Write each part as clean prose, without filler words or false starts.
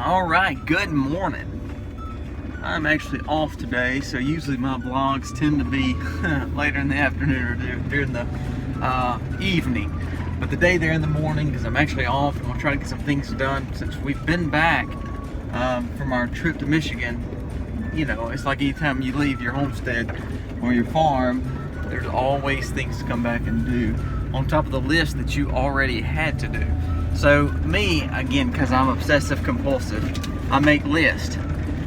All right, good morning. I'm actually off today, so usually my vlogs tend to be later in the afternoon or during the evening. But today they're in the morning because I'm actually off and we'll try to get some things done since we've been back from our trip to Michigan. You know, it's like anytime you leave your homestead or your farm, there's always things to come back and do on top of the list that you already had to do. So me, again, because I'm obsessive compulsive, I make lists.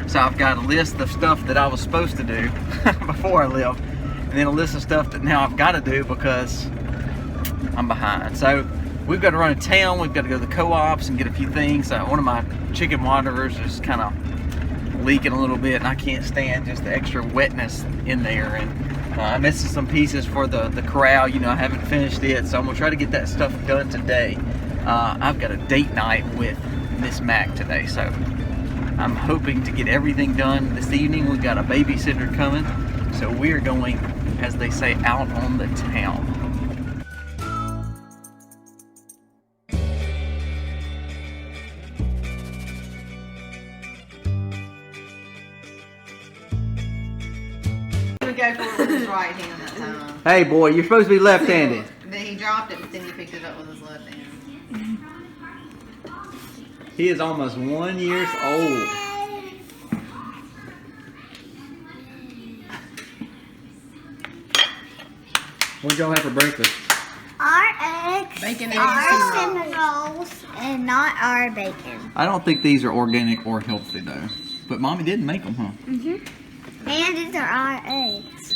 So I've got a list of stuff that I was supposed to do before I left, and then a list of stuff that now I've got to do because I'm behind. So we've got to run to town, we've got to go to the co-ops and get a few things. One of my chicken waterers is kind of leaking a little bit and I can't stand just the extra wetness in there, and I'm missing some pieces for the corral. You know, I haven't finished it, so I'm gonna try to get that stuff done today. I've got a date night with Miss Mac today, so I'm hoping to get everything done this evening. We've got a babysitter coming, so we're going, as they say, out on the town. Go for it with his right hand that time. Hey boy, you're supposed to be left-handed. Then he dropped it, but then he picked it up with his left hand. He is almost 1 year old. What'd y'all have for breakfast? Our eggs, Bacon, eggs, our and cinnamon rolls, and not our bacon. I don't think these are organic or healthy though. But Mommy didn't make them, huh? And these are our eggs.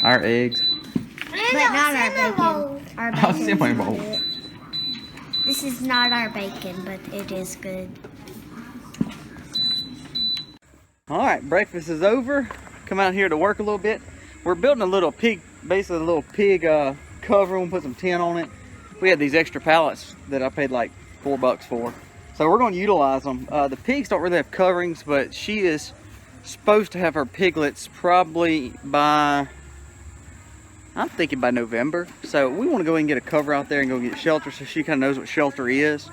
Our eggs. But not our bacon. Our Oh, bacon's cinnamon not rolls. it. This is not our bacon, but it is good. Alright, breakfast is over. Come out here to work a little bit. We're building a little pig, basically a little pig cover. We'll put some tin on it. We had these extra pallets that I paid like $4 for. So we're going to utilize them. The pigs don't really have coverings, but she is supposed to have her piglets probably by, I'm thinking by November. So we want to go ahead and get a cover out there and go get shelter so she kind of knows what shelter is.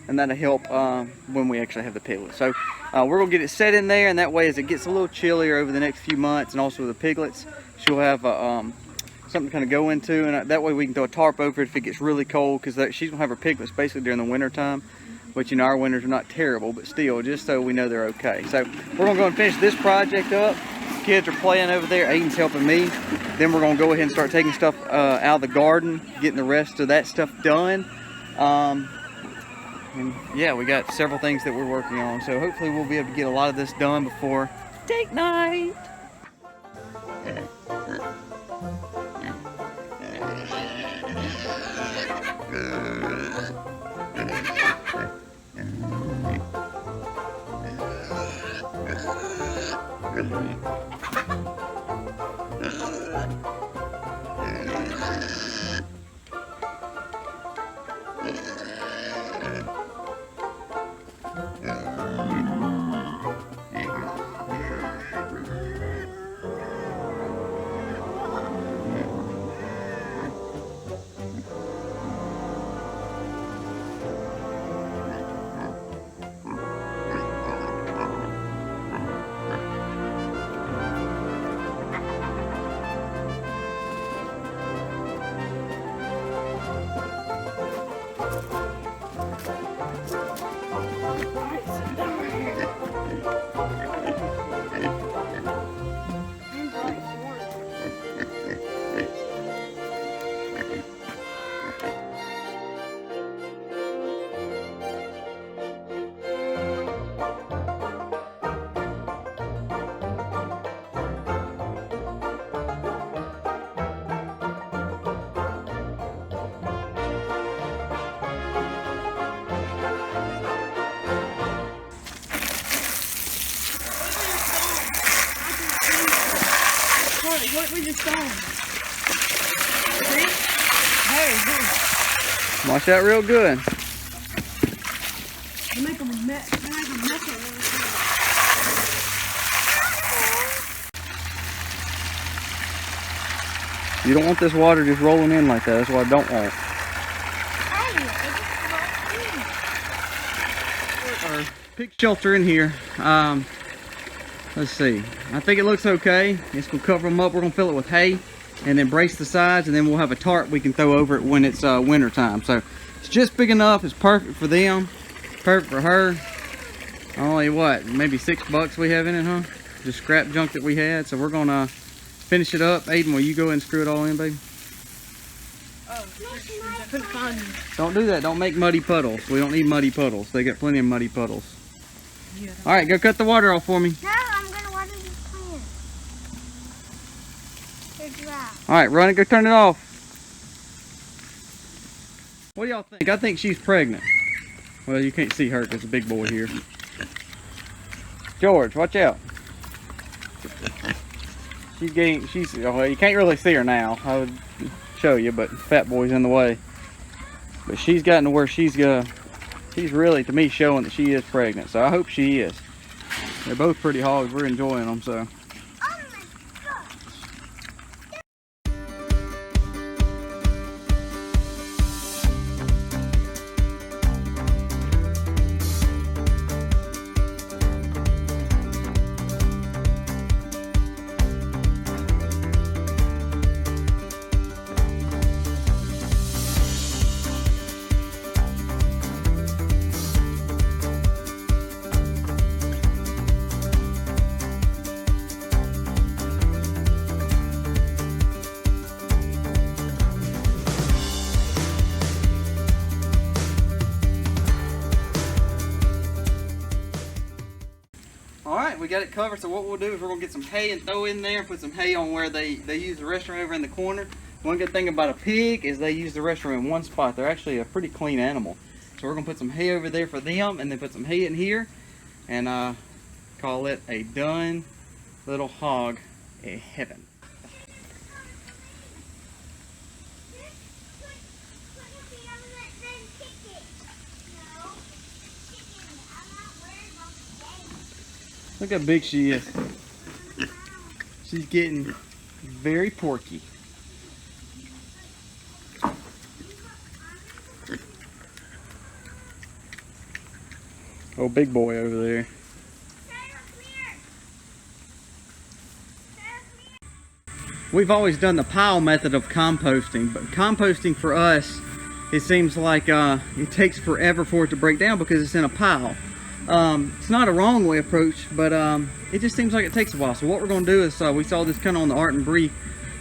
And that'll help when we actually have the piglets. So we're going to get it set in there, and that way as it gets a little chillier over the next few months, and also the piglets, she'll have something to kind of go into, and that way we can throw a tarp over it if it gets really cold, because she's going to have her piglets basically during the winter time. Which, you know, our winters are not terrible, but still, just so we know they're okay. So we're going to go and finish this project up. Kids are playing over there. Aiden's helping me. Then we're going to go ahead and start taking stuff out of the garden, getting the rest of that stuff done. And yeah, we got several things that we're working on. So hopefully we'll be able to get a lot of this done before date night. What we just done? Hey, Watch that real good. They make a mess. They make a mess of everything. You don't want this water just rolling in like that. That's what I don't want. Hey, it just rolled in. Pig shelter in here. Let's see. I think it looks okay. It's gonna cover them up. We're gonna fill it with hay and then brace the sides, and then we'll have a tarp we can throw over it when it's winter time. So it's just big enough. It's perfect for them, perfect for her. Only what, maybe $6 we have in it, huh? Just scrap junk that we had. So we're gonna finish it up. Aiden, will you go and screw it all in, baby? Oh, I couldn't find them. Don't do that. Don't make muddy puddles. We don't need muddy puddles. They got plenty of muddy puddles. Yeah. All right, go cut the water off for me. No, I'm gonna water these plants. They're dry. All right, run and go turn it off. What do y'all think? I think she's pregnant. Well, you can't see her because there's a big boy here. George, watch out. Well, you can't really see her now. I would show you, but fat boy's in the way. But she's gotten to where she's really, to me, showing that she is pregnant. So I hope she is. They're both pretty hogs. We're enjoying them, so. Alright, we got it covered, so what we'll do is we're going to get some hay and throw in there and put some hay on where they use the restroom over in the corner. One good thing about a pig is they use the restroom in one spot. They're actually a pretty clean animal. So we're going to put some hay over there for them and then put some hay in here and call it a done little hog heaven. Look how big she is. She's getting very porky. Oh, big boy over there. We've always done the pile method of composting, but composting for us, it seems like it takes forever for it to break down because it's in a pile. It's not a wrong way approach, but it just seems like it takes a while. So what we're going to do is we saw this kind of on the Art and Bree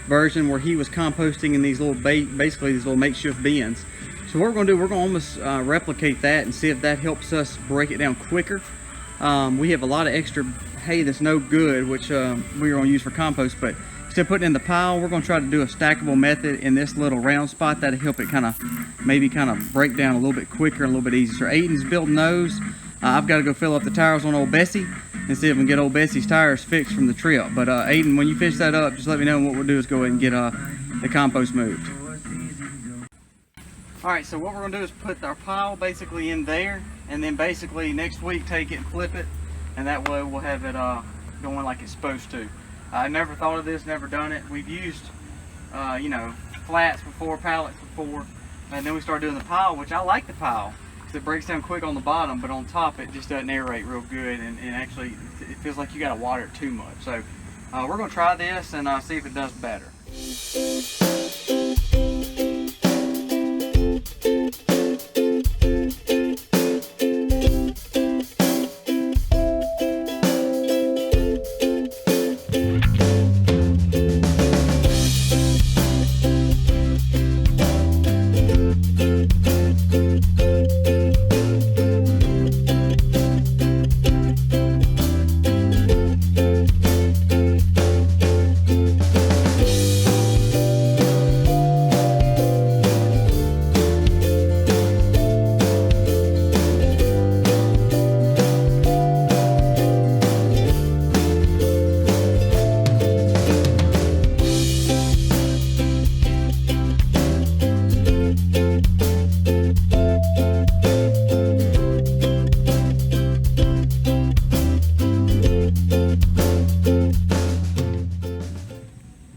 version where he was composting in these little basically these little makeshift bins. So what we're going to do, we're going to almost replicate that and see if that helps us break it down quicker. We have a lot of extra hay that's no good, which we're going to use for compost, but instead of putting it in the pile, we're going to try to do a stackable method in this little round spot that'll help it maybe break down a little bit quicker and a little bit easier. So Aiden's building those. I've got to go fill up the tires on old Bessie and see if we can get old Bessie's tires fixed from the trip. But Aiden, when you finish that up, just let me know, and what we'll do is go ahead and get the compost moved. Alright, so what we're going to do is put our pile basically in there, and then basically next week take it and flip it, and that way we'll have it going like it's supposed to. I never thought of this, never done it. We've used, you know, flats before, pallets before, and then we started doing the pile, which I like the pile. It breaks down quick on the bottom, but on top it just doesn't aerate real good, and actually it feels like you got to water it too much. So we're going to try this and see if it does better.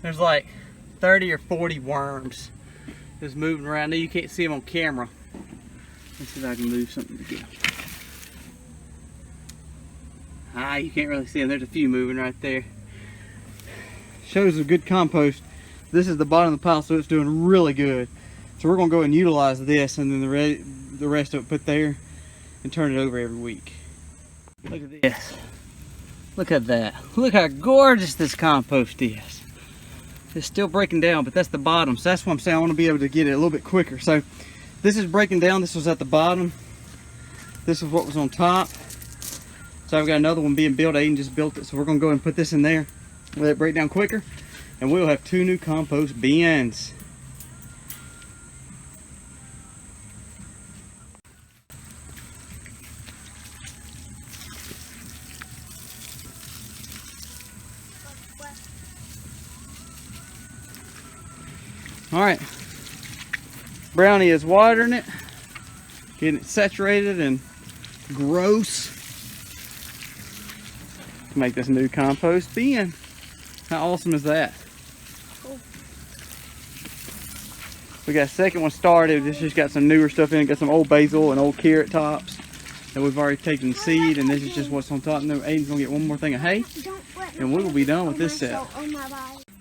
There's like 30 or 40 worms just moving around. Now you can't see them on camera. Let's see if I can move something together. You can't really see them. There's a few moving right there. Shows a good compost. This is the bottom of the pile, so it's doing really good. So we're gonna go and utilize this, and then the rest of it put there, and turn it over every week. Look at this. Look at that. Look how gorgeous this compost is. It's still breaking down, but that's the bottom. So that's what I'm saying. I want to be able to get it a little bit quicker. So this is breaking down. This was at the bottom. This is what was on top. So I've got another one being built. Aiden just built it. So we're going to go ahead and put this in there. Let it break down quicker. And we'll have 2 new compost bins. All right, Brownie is watering it, getting it saturated and gross to make this new compost bin. How awesome is that? Cool. We got a second one started. This just got some newer stuff in it. Got some old basil and old carrot tops that we've already taken seed, and this is just what's on top. And then Aiden's gonna get one more thing of hay, and we will be done with this set.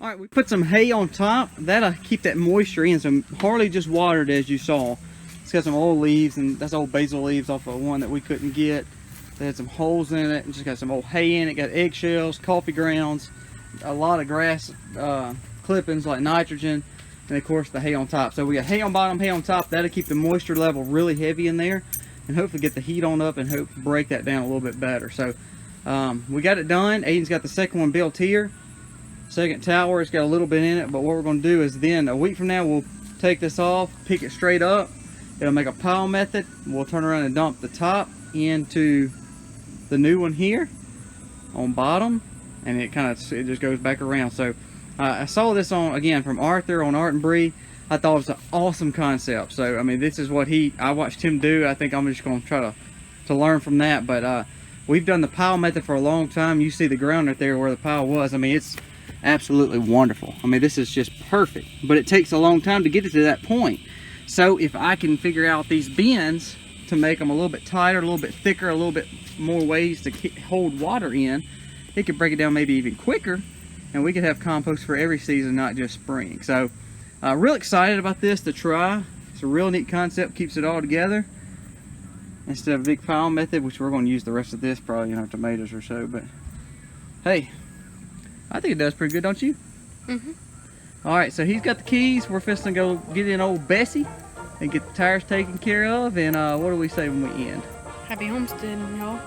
All right, we put some hay on top. That'll keep that moisture in. So Harley just watered, as you saw. It's got some old leaves, and that's old basil leaves off of one that we couldn't get. They had some holes in it, and just got some old hay in it. Got eggshells, coffee grounds, a lot of grass clippings like nitrogen, and of course the hay on top. So we got hay on bottom, hay on top. That'll keep the moisture level really heavy in there, and hopefully get the heat on up and hope break that down a little bit better. So we got it done. Aiden's got the second one built here. Second tower, it's got a little bit in it, but what we're going to do is then a week from now we'll take this off, pick it straight up. It'll make a pile method. We'll turn around and dump the top into the new one here on bottom, and it just goes back around. So I saw this on, again, from Arthur on Art and Bree. I thought it was an awesome concept. So I mean, this is what I watched him do. I think I'm just going to try to learn from that. But we've done the pile method for a long time. You see the ground right there where the pile was. I mean, it's absolutely wonderful. I mean, this is just perfect, but it takes a long time to get it to that point. So if I can figure out these bins to make them a little bit tighter, a little bit thicker, a little bit more ways to hold water in, it could break it down maybe even quicker, and we could have compost for every season, not just spring. So real excited about this to try. It's a real neat concept, keeps it all together instead of a big pile method, which we're going to use the rest of this probably in our tomatoes or so. But hey, I think it does pretty good, don't you? Mm-hmm. All right, so he's got the keys. We're fixing to go get in old Bessie and get the tires taken care of. And what do we say when we end? Happy homesteading, y'all.